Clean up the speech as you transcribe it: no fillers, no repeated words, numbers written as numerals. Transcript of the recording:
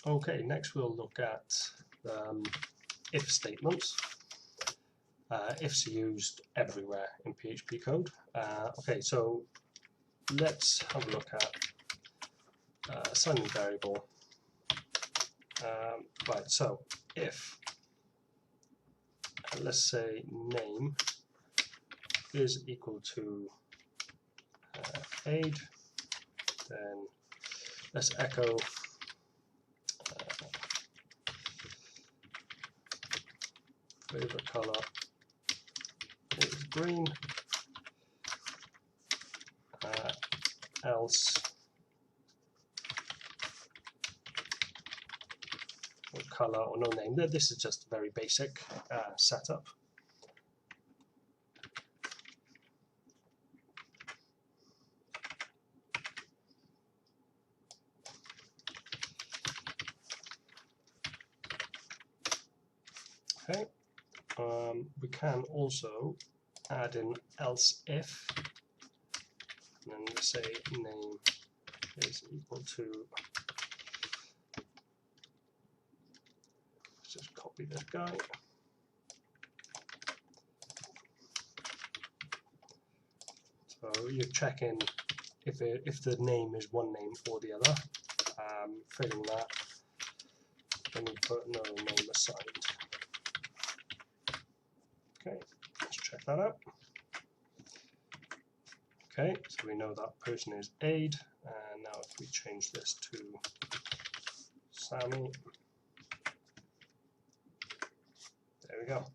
Okay, next we'll look at if statements. Ifs are used everywhere in PHP code. Okay, so let's have a look at assigning variable. Right, so if let's say name is equal to aid, then let's echo favorite color is green, else or color or no name. This is just a very basic setup. Okay, we can also add in else if, and then we say name is equal to, let's just copy this guy. So you're checking if the name is one name or the other. Failing that, then you put no name assigned. Okay, let's check that out. Okay, so we know that person is aid, and now if we change this to Sammy, there we go.